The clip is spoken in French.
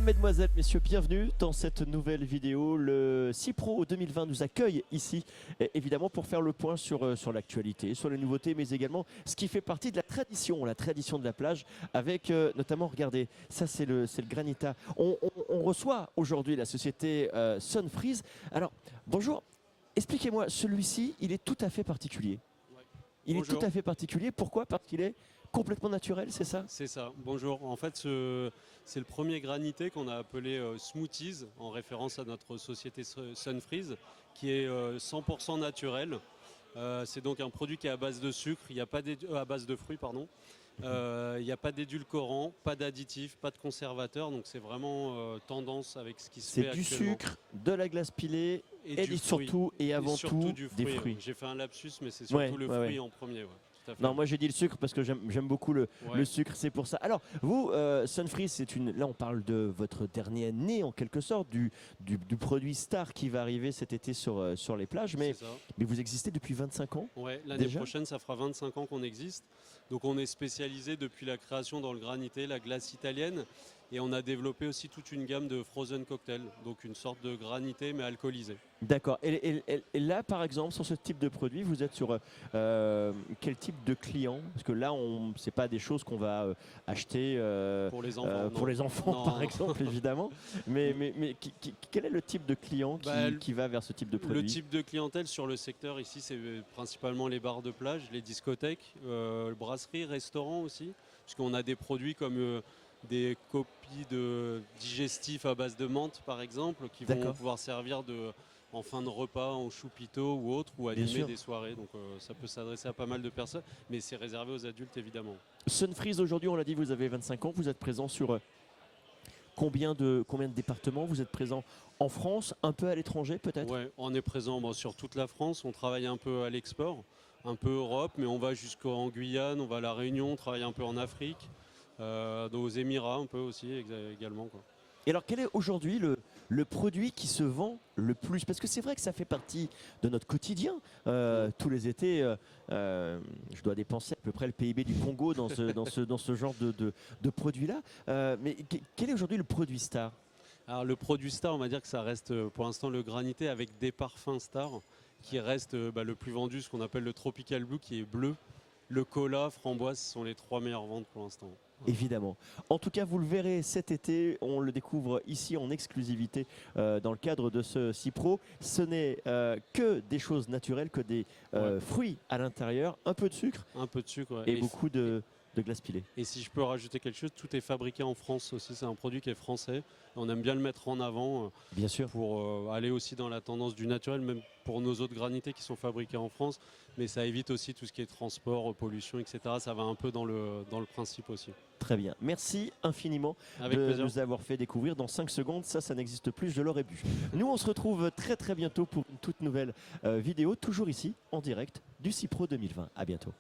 Mesdames, Mesdemoiselles, Messieurs, bienvenue dans cette nouvelle vidéo. Le CIPRO 2020 nous accueille ici, évidemment, pour faire le point sur l'actualité, sur les nouveautés, mais également ce qui fait partie de la tradition de la plage, avec notamment, regardez, ça c'est le Granita. On reçoit aujourd'hui la société Sunfreeze. Alors, bonjour, expliquez-moi, celui-ci, il est tout à fait particulier. Il est tout à fait particulier, pourquoi? Parce qu'il est complètement naturel, c'est ça? C'est ça, bonjour. En fait, c'est le premier granité qu'on a appelé Smoothies, en référence à notre société Sunfreeze, qui est 100% naturel. C'est donc un produit qui est à base de sucre, il n'y a pas à base de fruits, pardon. Il n'y a pas d'édulcorant, pas d'additifs, pas de conservateurs, donc c'est vraiment tendance avec ce qui se fait actuellement. C'est du sucre, de la glace pilée et surtout et avant tout des fruits. J'ai fait un lapsus, mais c'est surtout le fruit en premier. Non, moi j'ai dit le sucre parce que j'aime beaucoup le sucre, c'est pour ça. Alors, vous, Sunfreeze, là on parle de votre dernier né en quelque sorte, du produit star qui va arriver cet été sur les plages, mais vous existez depuis 25 ans? Oui, l'année prochaine ça fera 25 ans qu'on existe. Donc on est spécialisé depuis la création dans le granité, la glace italienne, et on a développé aussi toute une gamme de frozen cocktails, donc une sorte de granité mais alcoolisé. D'accord. Et là, par exemple, sur ce type de produit, vous êtes sur quel type de client? Parce que là, ce n'est pas des choses qu'on va acheter pour les enfants, par exemple, évidemment. Mais quel est le type de client qui va vers ce type de produit? Le type de clientèle sur le secteur ici, c'est principalement les bars de plage, les discothèques, brasseries, restaurants aussi, puisqu'on a des produits comme des copies de digestifs à base de menthe, par exemple, qui vont pouvoir servir en fin de repas, en choupito ou autre, ou animer des soirées. Donc ça peut s'adresser à pas mal de personnes, mais c'est réservé aux adultes évidemment. Sunfreeze, aujourd'hui, on l'a dit, vous avez 25 ans, vous êtes présent sur combien de départements? Vous êtes présent en France, un peu à l'étranger peut-être? Oui, on est présent sur toute la France, on travaille un peu à l'export, un peu Europe, mais on va jusqu'en Guyane, on va à La Réunion, on travaille un peu en Afrique, aux Émirats un peu aussi également, quoi. Et alors, quel est aujourd'hui le produit qui se vend le plus? Parce que c'est vrai que ça fait partie de notre quotidien. Tous les étés, je dois dépenser à peu près le PIB du Congo dans ce genre de produit-là. Mais quel est aujourd'hui le produit star? Alors, le produit star, on va dire que ça reste pour l'instant le granité avec des parfums stars qui reste le plus vendu, ce qu'on appelle le Tropical Blue qui est bleu. Le cola, framboise, ce sont les 3 meilleures ventes pour l'instant. Évidemment. En tout cas, vous le verrez cet été, on le découvre ici en exclusivité dans le cadre de ce CIPRO. Ce n'est que des choses naturelles, que des fruits à l'intérieur, un peu de sucre, et beaucoup de glace pilée. Et si je peux rajouter quelque chose, tout est fabriqué en France aussi, c'est un produit qui est français. On aime bien le mettre en avant bien sûr, pour aller aussi dans la tendance du naturel, même pour nos autres granités qui sont fabriqués en France. Mais ça évite aussi tout ce qui est transport, pollution, etc. Ça va un peu dans le principe aussi. Très bien. Merci infiniment de nous avoir fait découvrir. Dans 5 secondes, ça n'existe plus, je l'aurais bu. Nous, on se retrouve très bientôt pour une toute nouvelle vidéo, toujours ici, en direct du CIPRO 2020. À bientôt.